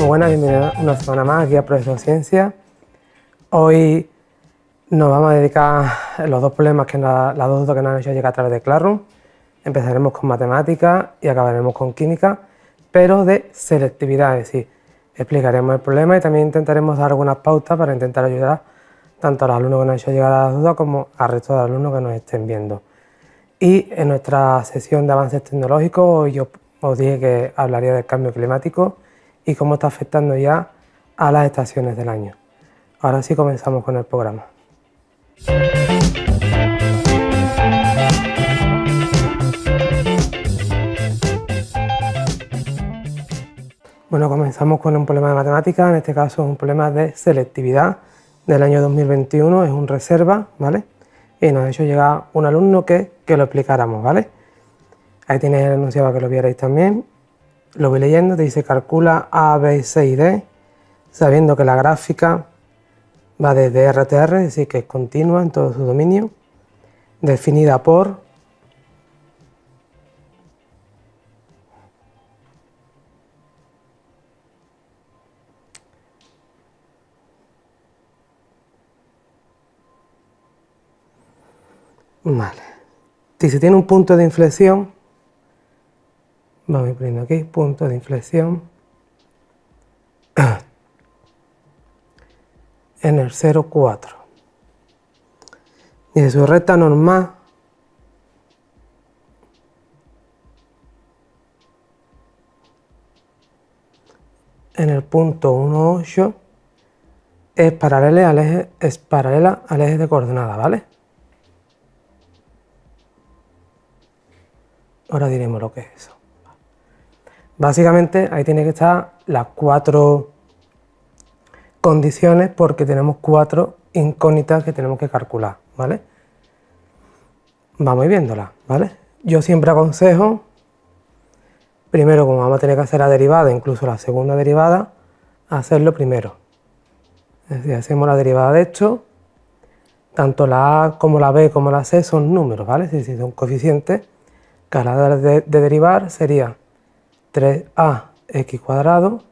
buenas, bienvenidos una semana más aquí a Progreso Ciencia. Hoy nos vamos a dedicar a los dos problemas, las dos dudas que nos han hecho llegar a través de Classroom. Empezaremos con matemáticas y acabaremos con química, pero de selectividad, es decir, explicaremos el problema y también intentaremos dar algunas pautas para intentar ayudar tanto a los alumnos que nos han hecho llegar a las dudas como al resto de alumnos que nos estén viendo. Y en nuestra sesión de avances tecnológicos yo os dije que hablaría del cambio climático y cómo está afectando ya a las estaciones del año. Ahora sí comenzamos con el programa. Bueno, comenzamos con un problema de matemáticas, en este caso es un problema de selectividad del año 2021, es un reserva, ¿vale? Y nos ha hecho llegar un alumno que lo explicáramos, ¿vale? Ahí tenéis el enunciado para que lo vierais también. Lo voy leyendo, te dice calcula A, B, C y D, sabiendo que la gráfica va desde RTR, es decir, que es continua en todo su dominio, definida por vale. Si se tiene un punto de inflexión, vamos a ir poniendo aquí, punto de inflexión en el 0,4. Y de su recta normal en el punto 1,8 es paralela al eje de coordenadas, ¿vale? Ahora diremos lo que es eso. Básicamente ahí tiene que estar las 4 condiciones porque tenemos 4 incógnitas que tenemos que calcular, ¿vale? Vamos a ir viéndolas, ¿vale? Yo siempre aconsejo, primero como vamos a tener que hacer la derivada, incluso la segunda derivada, hacerlo primero. Es decir, hacemos la derivada de esto, tanto la A como la B como la C son números, ¿vale? Es decir, son coeficientes, que a la hora de derivar sería 3ax cuadrado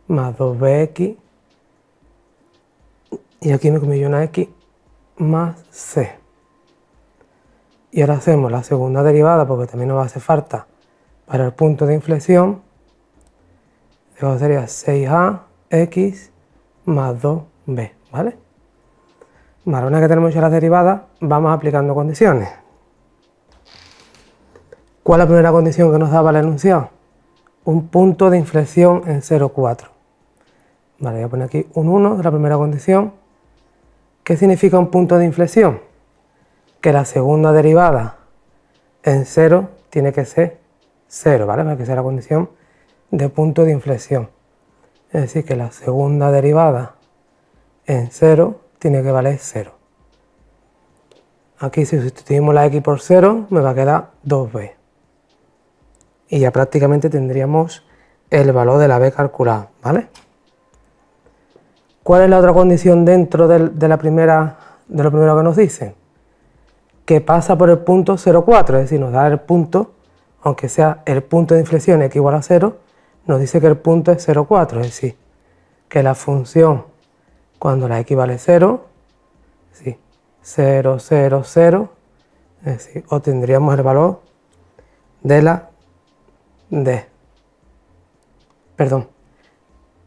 más 2bx y aquí me comí yo una x más c. Y ahora hacemos la segunda derivada porque también nos va a hacer falta para el punto de inflexión. Luego sería 6ax más 2b, ¿vale? Vale, una vez que tenemos ya las derivadas, vamos aplicando condiciones. ¿Cuál es la primera condición que nos daba el enunciado? Un punto de inflexión en 0,4. Vale, voy a poner aquí un 1 de la primera condición. ¿Qué significa un punto de inflexión? Que la segunda derivada en 0 tiene que ser 0, ¿vale? Para que sea la condición de punto de inflexión. Es decir, que la segunda derivada en 0 tiene que valer 0. Aquí si sustituimos la x por 0 me va a quedar 2b. Y ya prácticamente tendríamos el valor de la b calculado, ¿vale? ¿Cuál es la otra condición dentro de lo primero que nos dice? Que pasa por el punto 0,4, es decir, nos da el punto, aunque sea el punto de inflexión x igual a 0, nos dice que el punto es 0,4, es decir, que la función cuando la x vale 0, sí, 0, 0, 0, es decir, obtendríamos el valor de la d. Perdón,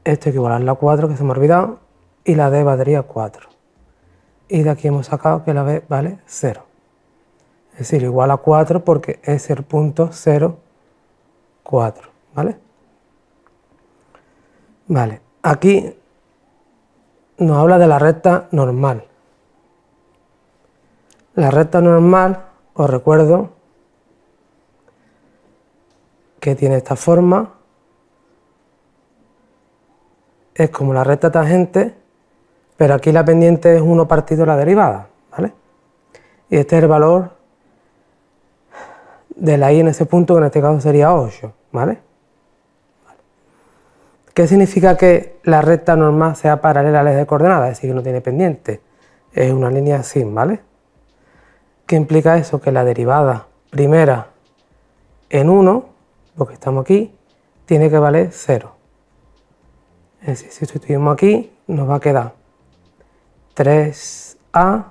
esto equivale a 4 que se me ha olvidado y la d valdría 4. Y de aquí hemos sacado que la b vale 0. Es decir, igual a 4 porque es el punto 0, 4, ¿vale? Vale, aquí nos habla de la recta normal. La recta normal, os recuerdo, que tiene esta forma, es como la recta tangente, pero aquí la pendiente es 1 partido la derivada, ¿vale? Y este es el valor de la y en ese punto, que en este caso sería 8, ¿vale? ¿Qué significa que la recta normal sea paralela al eje de coordenadas? Es decir, que no tiene pendiente, es una línea así, ¿vale? ¿Qué implica eso? Que la derivada primera en 1, porque estamos aquí, tiene que valer 0. Es decir, si sustituimos aquí, nos va a quedar 3A,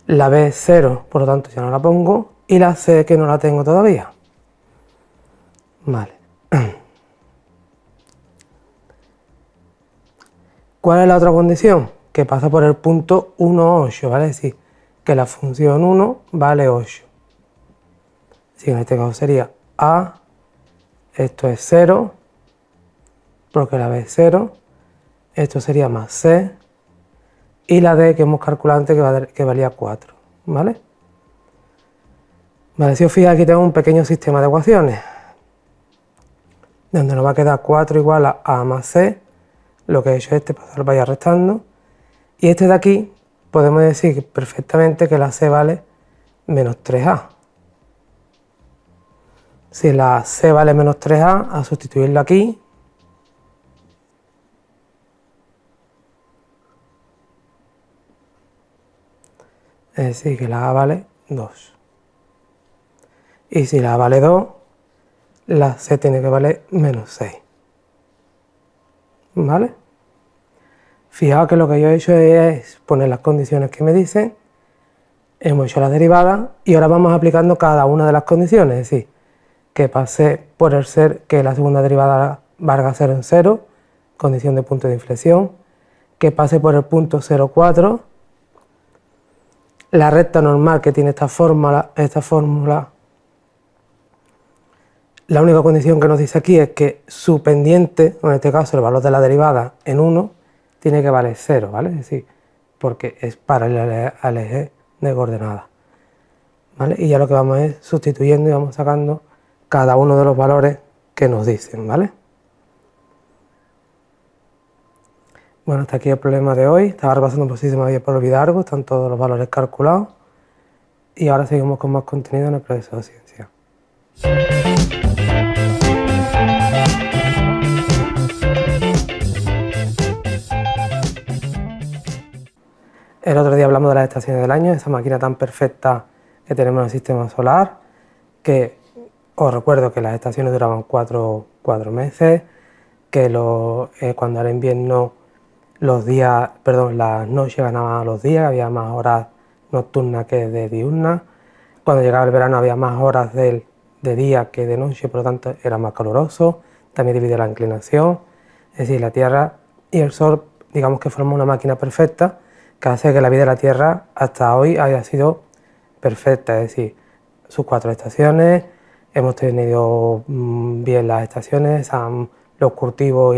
la B 0, por lo tanto ya no la pongo, y la C que no la tengo todavía. Vale. ¿Cuál es la otra condición? Que pasa por el punto 1, 8, ¿vale? Es decir, que la función 1 vale 8. Así en este caso sería A, esto es 0, porque la B es 0, esto sería más C, y la D que hemos calculado antes que valía 4, ¿vale? Vale, si os fijáis aquí tengo un pequeño sistema de ecuaciones, donde nos va a quedar 4 igual a A más C, lo que he hecho es pasar vaya restando, y este de aquí podemos decir perfectamente que la C vale menos 3A. Si la C vale menos 3A, a sustituirla aquí, es decir, que la A vale 2. Y si la A vale 2, la C tiene que valer menos 6. ¿Vale? Fijaos que lo que yo he hecho es poner las condiciones que me dicen, hemos hecho las derivadas y ahora vamos aplicando cada una de las condiciones, es decir, que pase por el ser, que la segunda derivada valga 0 en 0, condición de punto de inflexión, que pase por el punto 0,4, la recta normal que tiene esta fórmula, la única condición que nos dice aquí es que su pendiente, en este caso el valor de la derivada en 1, tiene que valer 0, ¿vale? Es decir, porque es paralela al eje de coordenadas, ¿vale? Y ya lo que vamos es sustituyendo y vamos sacando cada uno de los valores que nos dicen, ¿vale? Bueno, hasta aquí el problema de hoy. Estaba repasando por si se me había por olvidar algo, están todos los valores calculados. Y ahora seguimos con más contenido en el progreso de ciencia. El otro día hablamos de las estaciones del año, esa máquina tan perfecta que tenemos en el sistema solar, que os recuerdo que las estaciones duraban 4 meses, que cuando era invierno las noches ganaban a los días, había más horas nocturnas que de diurnas. Cuando llegaba el verano había más horas de día que de noche, por lo tanto era más caluroso. También divide la inclinación, es decir, la Tierra y el Sol, digamos que forman una máquina perfecta que hace que la vida de la Tierra hasta hoy haya sido perfecta, es decir, sus 4 estaciones, hemos tenido bien las estaciones, los cultivos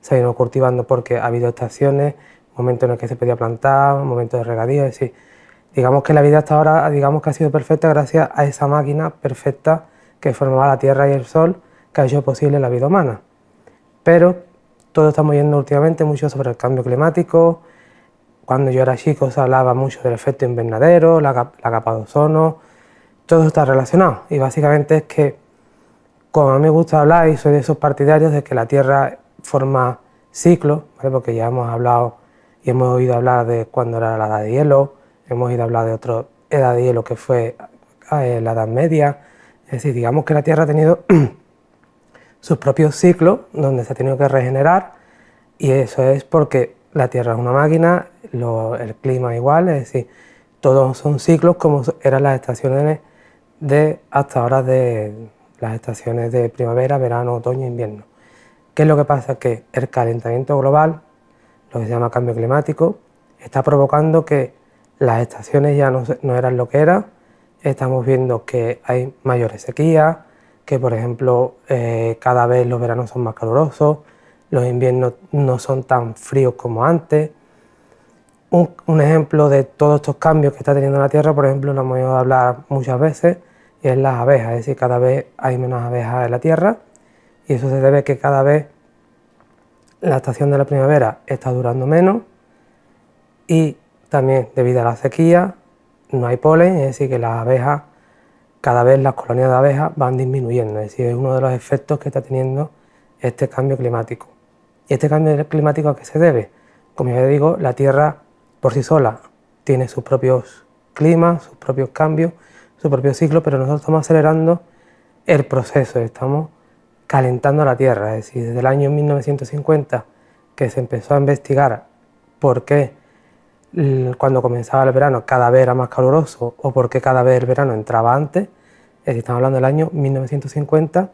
se han ido cultivando porque ha habido estaciones, momentos en los que se podía plantar, momentos de regadío, es decir, digamos que la vida hasta ahora digamos que ha sido perfecta gracias a esa máquina perfecta que formaba la Tierra y el Sol, que ha hecho posible la vida humana. Pero todos estamos oyendo últimamente mucho sobre el cambio climático. Cuando yo era chico se hablaba mucho del efecto invernadero, la capa de ozono, todo está relacionado. Y básicamente es que, como a mí me gusta hablar y soy de esos partidarios de que la Tierra forma ciclos, ¿vale? Porque ya hemos hablado y hemos oído hablar de cuando era la edad de hielo, hemos oído hablar de otra edad de hielo que fue la Edad Media. Es decir, digamos que la Tierra ha tenido sus propios ciclos donde se ha tenido que regenerar, y eso es porque la Tierra es una máquina, el clima igual, es decir, todos son ciclos como eran las estaciones hasta ahora de las estaciones de primavera, verano, otoño e invierno. ¿Qué es lo que pasa? Que el calentamiento global, lo que se llama cambio climático, está provocando que las estaciones ya no eran lo que eran. Estamos viendo que hay mayores sequías, que por ejemplo cada vez los veranos son más calurosos, los inviernos no son tan fríos como antes. Un ejemplo de todos estos cambios que está teniendo la Tierra, por ejemplo, lo hemos oído hablar muchas veces, y es las abejas, es decir, cada vez hay menos abejas en la Tierra, y eso se debe a que cada vez la estación de la primavera está durando menos, y también debido a la sequía no hay polen, es decir, que las abejas, cada vez las colonias de abejas van disminuyendo, es decir, es uno de los efectos que está teniendo este cambio climático. ¿Y este cambio climático a qué se debe? Como ya digo, la Tierra por sí sola tiene sus propios climas, sus propios cambios, su propio ciclo, pero nosotros estamos acelerando el proceso, estamos calentando la Tierra. Es decir, desde el año 1950 que se empezó a investigar por qué cuando comenzaba el verano cada vez era más caluroso o por qué cada vez el verano entraba antes. Es decir, estamos hablando del año 1950,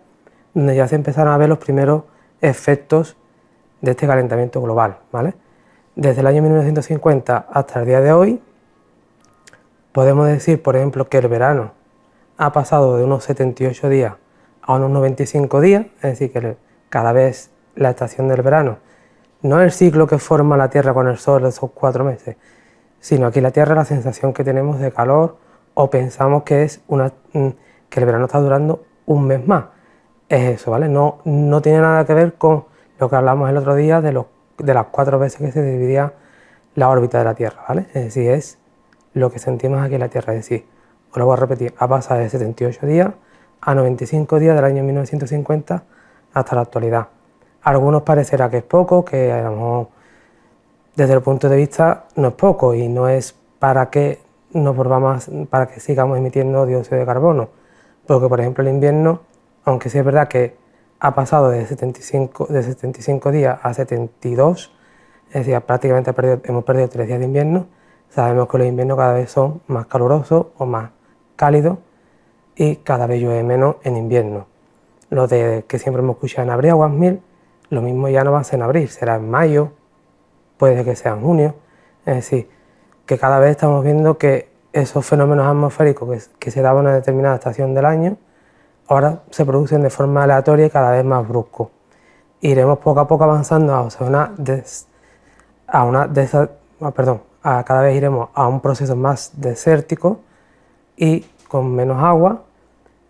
donde ya se empezaron a ver los primeros efectos de este calentamiento global, ¿vale? Desde el año 1950 hasta el día de hoy, podemos decir, por ejemplo, que el verano ha pasado de unos 78 días a unos 95 días, es decir, que cada vez la estación del verano no es el ciclo que forma la Tierra con el Sol de esos 4 meses, sino aquí la Tierra la sensación que tenemos de calor o pensamos que es que el verano está durando un mes más. Es eso, ¿vale? No tiene nada que ver con lo que hablamos el otro día de las 4 veces que se dividía la órbita de la Tierra, ¿vale? Es decir, es lo que sentimos aquí en la Tierra. Es decir, os lo voy a repetir, ha pasado de 78 días a 95 días del año 1950 hasta la actualidad. A algunos parecerá que es poco, que a lo mejor desde el punto de vista no es poco y no es para que para que sigamos emitiendo dióxido de carbono, porque por ejemplo el invierno, aunque sí es verdad que ha pasado de 75 días a 72, es decir, prácticamente hemos perdido 3 días de invierno. Sabemos que los inviernos cada vez son más calurosos o más cálidos y cada vez llueve menos en invierno. Lo de que siempre hemos escuchado en abril, aguas mil, lo mismo ya no va a ser en abril, será en mayo, puede que sea en junio. Es decir, que cada vez estamos viendo que esos fenómenos atmosféricos que se daban en una determinada estación del año, ahora se producen de forma aleatoria y cada vez más brusco. Iremos poco a poco avanzando cada vez iremos a un proceso más desértico y con menos agua,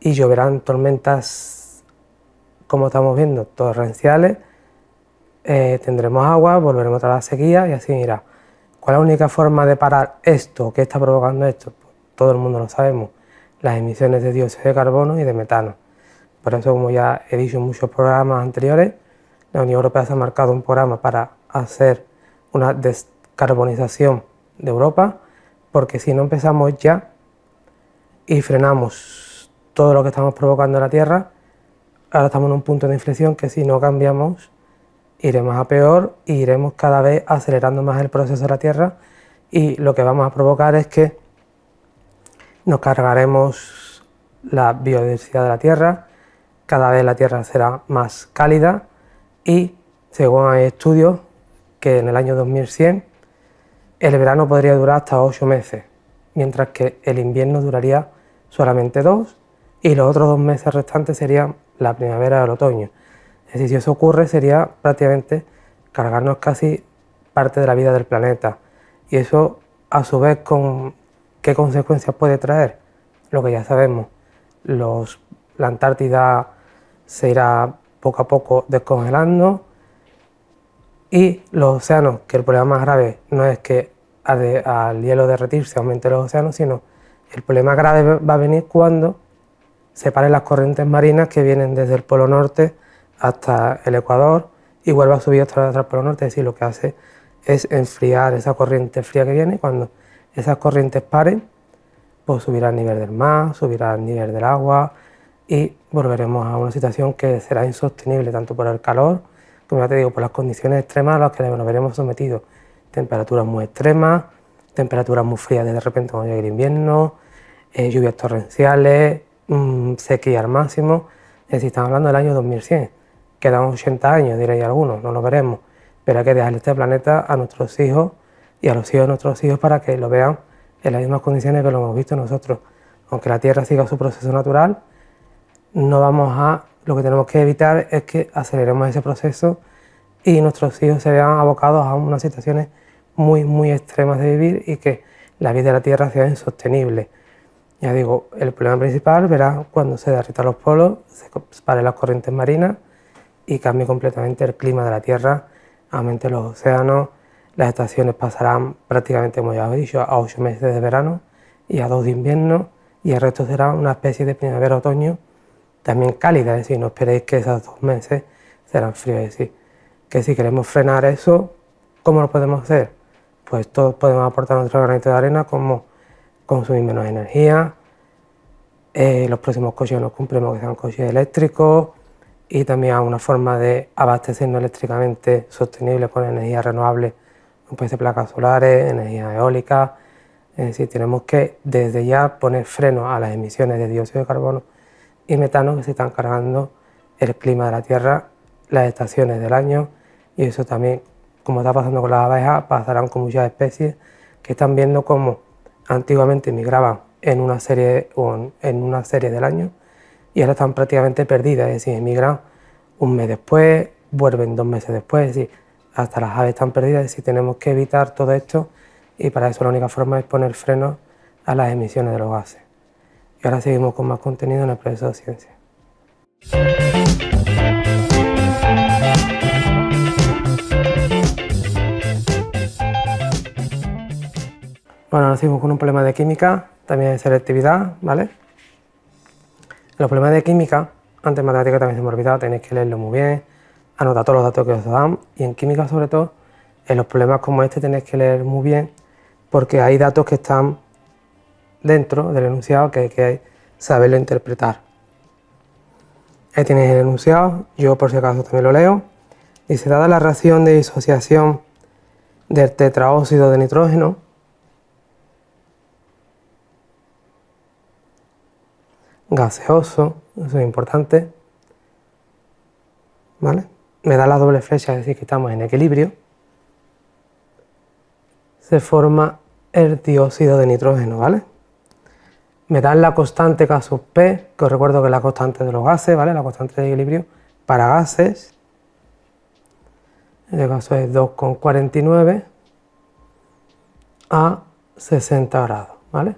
y lloverán tormentas, como estamos viendo, torrenciales, tendremos agua, volveremos a la sequía y así irá. ¿Cuál es la única forma de parar esto? ¿Qué está provocando esto? Pues todo el mundo lo sabemos, las emisiones de dióxido de carbono y de metano. Por eso, como ya he dicho en muchos programas anteriores, la Unión Europea se ha marcado un programa para hacer una descarbonización de Europa, porque si no empezamos ya y frenamos todo lo que estamos provocando en la Tierra, ahora estamos en un punto de inflexión que si no cambiamos iremos a peor y iremos cada vez acelerando más el proceso de la Tierra, y lo que vamos a provocar es que nos cargaremos la biodiversidad de la Tierra, cada vez la Tierra será más cálida y, según hay estudios, que en el año 2100 el verano podría durar hasta 8 meses, mientras que el invierno duraría solamente 2 y los otros 2 meses restantes serían la primavera y el otoño. Es decir, si eso ocurre sería prácticamente cargarnos casi parte de la vida del planeta, y eso a su vez, ¿con qué consecuencias puede traer? Lo que ya sabemos, la Antártida se irá poco a poco descongelando, y los océanos, que el problema más grave no es que al hielo derretirse aumente los océanos, sino el problema grave va a venir cuando se paren las corrientes marinas que vienen desde el Polo Norte hasta el Ecuador y vuelva a subir hasta el Polo Norte. Es decir, lo que hace es enfriar esa corriente fría que viene. Cuando esas corrientes paren, pues subirá el nivel del mar, subirá el nivel del agua y volveremos a una situación que será insostenible tanto por el calor, como ya te digo, por las condiciones extremas a las que nos veremos sometidos. Temperaturas muy extremas, temperaturas muy frías de repente cuando llegue el invierno, lluvias torrenciales, sequía al máximo. Es decir, estamos hablando del año 2100. Quedan 80 años, diréis algunos, no lo veremos, pero hay que dejarle este planeta a nuestros hijos y a los hijos de nuestros hijos para que lo vean en las mismas condiciones que lo hemos visto nosotros. Aunque la Tierra siga su proceso natural, lo que tenemos que evitar es que aceleremos ese proceso y nuestros hijos se vean abocados a unas situaciones muy, muy extremas de vivir y que la vida de la Tierra sea insostenible. Ya digo, el problema principal verá cuando se derritan los polos, se paren las corrientes marinas y cambie completamente el clima de la Tierra, aumente los océanos, las estaciones pasarán prácticamente, como ya os he dicho, a 8 meses de verano y a 2 de invierno, y el resto será una especie de primavera-otoño también cálida. Es decir, no esperéis que esos 2 meses serán fríos. Es decir, que si queremos frenar eso, ¿cómo lo podemos hacer? Pues todos podemos aportar nuestro granito de arena, como consumir menos energía, los próximos coches que nos compremos que sean coches eléctricos, y también a una forma de abastecernos eléctricamente sostenible con energías renovables, como puede ser placas solares, energía eólica. Es decir, tenemos que desde ya poner freno a las emisiones de dióxido de carbono y metano que se están cargando el clima de la Tierra, las estaciones del año, y eso también, como está pasando con las abejas, pasarán con muchas especies que están viendo cómo antiguamente migraban en una serie del año y ahora están prácticamente perdidas, es decir, emigran un mes después, vuelven 2 meses después, es decir, hasta las aves están perdidas, es decir, tenemos que evitar todo esto y para eso la única forma es poner freno a las emisiones de los gases. Y ahora seguimos con más contenido en el Progreso de Ciencia. Bueno, ahora seguimos con un problema de química, también de selectividad, ¿vale? Los problemas de química, antes en matemática también se me ha olvidado, tenéis que leerlo muy bien, anotar todos los datos que os dan, y en química sobre todo, en los problemas como este tenéis que leer muy bien, porque hay datos que están dentro del enunciado que hay que saberlo interpretar. Ahí tenéis el enunciado, yo por si acaso también lo leo. Dice, dada la reacción de disociación del tetraóxido de nitrógeno, gaseoso, eso es importante, ¿vale? Me da la doble flecha, es decir, que estamos en equilibrio. Se forma el dióxido de nitrógeno, ¿vale? Me dan la constante K sub P, que os recuerdo que es la constante de los gases, ¿vale? La constante de equilibrio para gases. En este caso es 2,49 a 60 grados, ¿vale?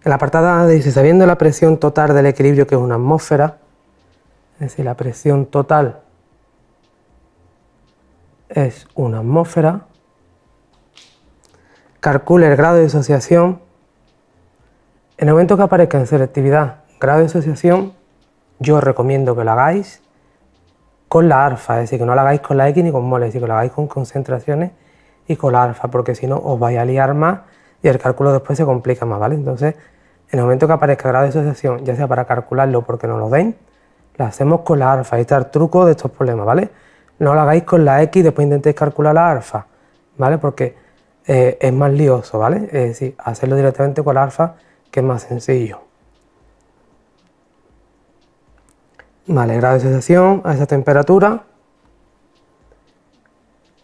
El apartado A dice, sabiendo la presión total del equilibrio, que es una atmósfera, es decir, la presión total es una atmósfera, calcule el grado de disociación. En el momento que aparezca en selectividad grado de disociación, yo os recomiendo que lo hagáis con la alfa, es decir, que no lo hagáis con la X ni con moles, sino que lo hagáis con concentraciones y con la alfa, porque si no os vais a liar más y el cálculo después se complica más, ¿vale? Entonces, en el momento que aparezca grado de disociación, ya sea para calcularlo porque no lo den, lo hacemos con la alfa. Ahí está el truco de estos problemas, ¿vale? No lo hagáis con la X y después intentéis calcular la alfa, ¿vale? Porque es más lioso, ¿vale? Es decir, hacerlo directamente con la alfa, que es más sencillo. Vale, grado de disociación a esa temperatura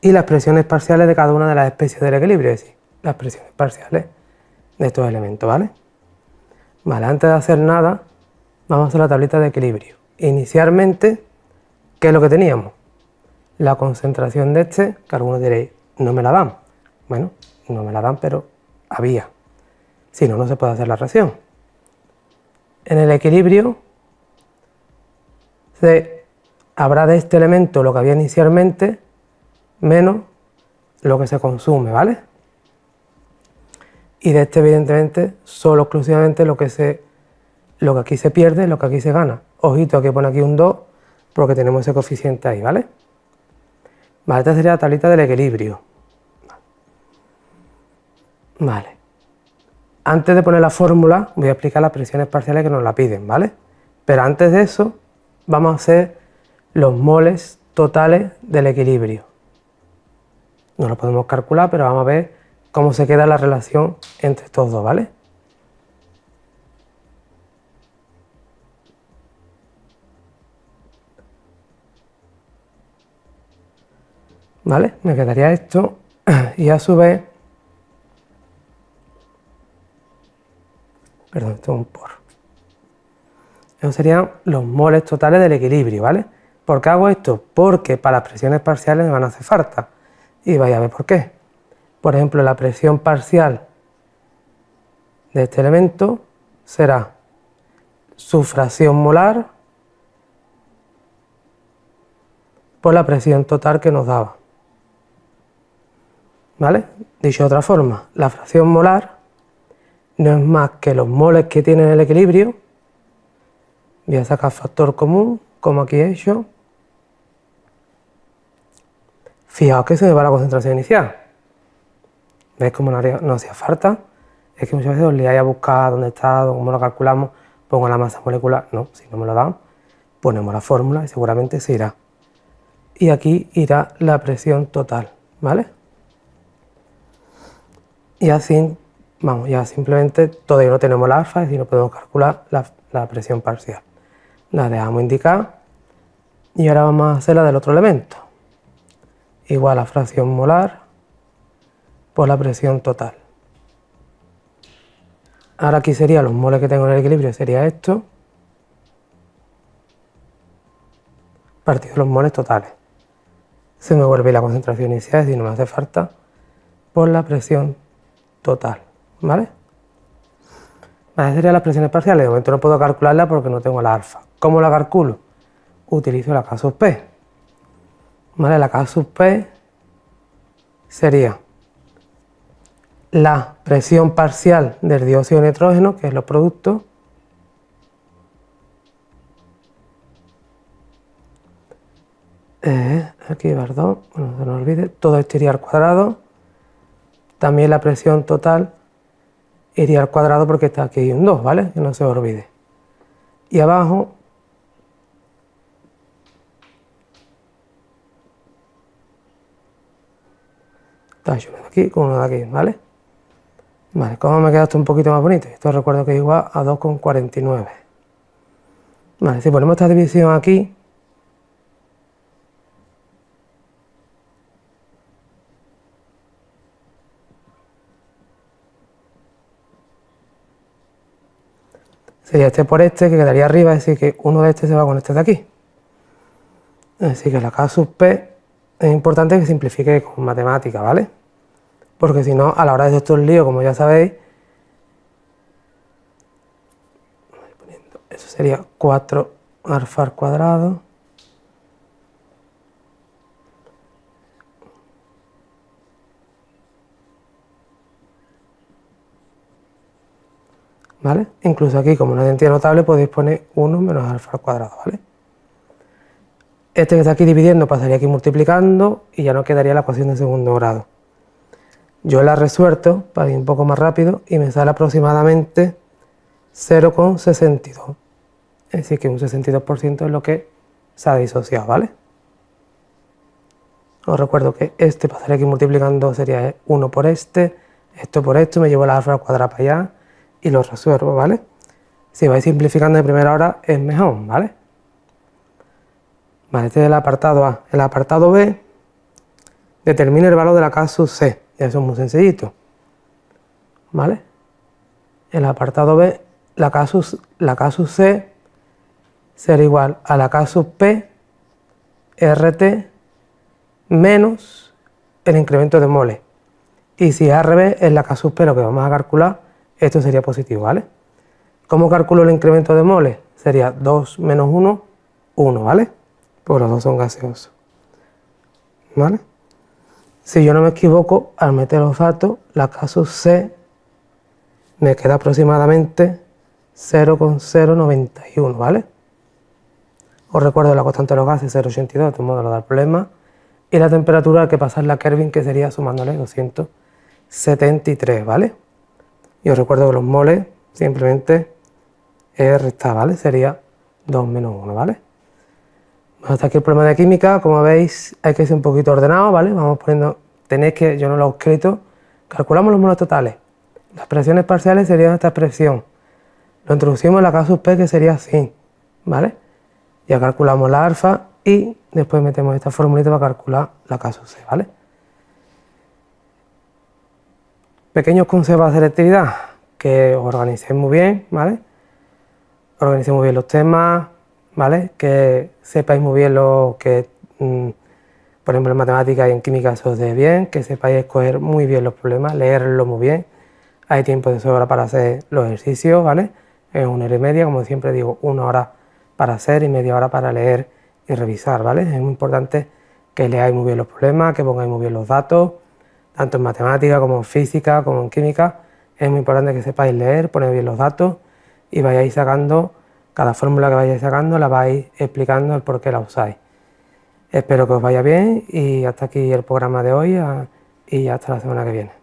y las presiones parciales de cada una de las especies del equilibrio, es decir, las presiones parciales de estos elementos, ¿vale? Vale, antes de hacer nada, vamos a hacer la tablita de equilibrio. Inicialmente, ¿qué es lo que teníamos? La concentración de este, que algunos diréis, no me la dan. Bueno, no me la dan, pero había. Si no, no se puede hacer la reacción. En el equilibrio, habrá de este elemento lo que había inicialmente, menos lo que se consume, ¿vale? Y de este, evidentemente, solo exclusivamente lo que aquí se pierde, lo que aquí se gana. Ojito, que pone aquí un 2, porque tenemos ese coeficiente ahí, ¿vale? Vale, esta sería la tablita del equilibrio. Vale. Antes de poner la fórmula, voy a explicar las presiones parciales que nos la piden, ¿vale? Pero antes de eso, vamos a hacer los moles totales del equilibrio. No lo podemos calcular, pero vamos a ver cómo se queda la relación entre estos dos, ¿vale? ¿Vale? Me quedaría esto y a su vez, perdón, esto es un por. Esos serían los moles totales del equilibrio, ¿vale? ¿Por qué hago esto? Porque para las presiones parciales me van a hacer falta. Y vais a ver por qué. Por ejemplo, la presión parcial de este elemento será su fracción molar por la presión total que nos daba. ¿Vale? Dicho de otra forma, la fracción molar no es más que los moles que tiene el equilibrio. Voy a sacar factor común, como aquí he hecho. Fijaos que se me va la concentración inicial. ¿Veis cómo no hacía falta? Es que muchas veces os liáis a buscar dónde está, cómo lo calculamos, pongo la masa molecular, no, si no me lo dan, ponemos la fórmula y seguramente se irá. Y aquí irá la presión total, ¿vale? Y así, vamos, ya simplemente todavía no tenemos la alfa, es decir, no podemos calcular la presión parcial. La dejamos indicar y ahora vamos a hacer la del otro elemento. Igual a fracción molar por la presión total. Ahora aquí serían los moles que tengo en el equilibrio, sería esto, partido los moles totales. Se me vuelve la concentración inicial, es decir, no me hace falta, por la presión total, ¿vale? Esas serían las presiones parciales. De momento no puedo calcularla porque no tengo la alfa. ¿Cómo la calculo? Utilizo la K sub P. ¿Vale? La K sub P sería la presión parcial del dióxido de nitrógeno, que es los productos, aquí, perdón, no se nos olvide, todo esto iría al cuadrado, también la presión total iría al cuadrado porque está aquí un 2, ¿vale? Que no se olvide. Y abajo, tacho uno de aquí con uno de aquí, ¿vale? Vale, ¿cómo me queda esto un poquito más bonito? Esto recuerdo que es igual a 2,49. Vale, si ponemos esta división aquí, sería este por este, que quedaría arriba, es decir, que uno de este se va con este de aquí. Es decir, que la K sub P es importante que simplifique con matemática, ¿vale? Porque si no, a la hora de hacer estos líos, como ya sabéis, eso sería 4 alfa al cuadrado ¿vale? Incluso aquí, como una identidad notable, podéis poner 1 menos alfa al cuadrado, ¿vale? Este que está aquí dividiendo pasaría aquí multiplicando y ya no quedaría la ecuación de segundo grado. Yo la resuelto para ir un poco más rápido y me sale aproximadamente 0,62. Es decir, que un 62% es lo que se ha disociado, ¿vale? Os recuerdo que este pasaría aquí multiplicando, sería 1 por esto por esto, me llevo la alfa al cuadrado para allá y lo resuelvo, ¿vale? Si vais simplificando de primera hora es mejor, ¿vale? Vale, este es el apartado A. El apartado B determina el valor de la K sub C. Eso es muy sencillito, ¿vale? El apartado B, la K sub C será igual a la K sub P RT menos el incremento de moles. Y si es al revés, es la K sub P lo que vamos a calcular, esto sería positivo, ¿vale? ¿Cómo calculo el incremento de moles? Sería 2 menos 1, 1, ¿vale? Pues los dos son gaseosos, ¿vale? Si yo no me equivoco, al meter los datos, la K sub C me queda aproximadamente 0,091, ¿vale? Os recuerdo la constante de los gases 0,82, de todo modo no da problema. Y la temperatura hay que pasarla a Kelvin, que sería sumándole 273, ¿vale? Y os recuerdo que los moles simplemente es restar, ¿vale? Sería 2 menos 1, ¿vale? Hasta aquí el problema de química. Como veis, hay que ser un poquito ordenado, ¿vale? Vamos poniendo, tenéis que, yo no lo he escrito, calculamos los moles totales. Las presiones parciales serían esta expresión. Lo introducimos en la K sub P, que sería así, ¿vale? Ya calculamos la alfa y después metemos esta formulita para calcular la K sub C, ¿vale? Pequeños consejos de selectividad, que os organicéis muy bien, ¿vale? Organicéis muy bien los temas, ¿vale? Que sepáis muy bien lo que, por ejemplo, en matemáticas y en química se os dé bien, que sepáis escoger muy bien los problemas, leerlos muy bien. Hay tiempo de sobra para hacer los ejercicios, ¿vale? Es 1 hora y media, como siempre digo, 1 hora para hacer y media hora para leer y revisar, ¿vale? Es muy importante que leáis muy bien los problemas, que pongáis muy bien los datos, tanto en matemática como en física, como en química. Es muy importante que sepáis leer, poner bien los datos y vayáis sacando, cada fórmula que vayáis sacando la vais explicando el por qué la usáis. Espero que os vaya bien y hasta aquí el programa de hoy y hasta la semana que viene.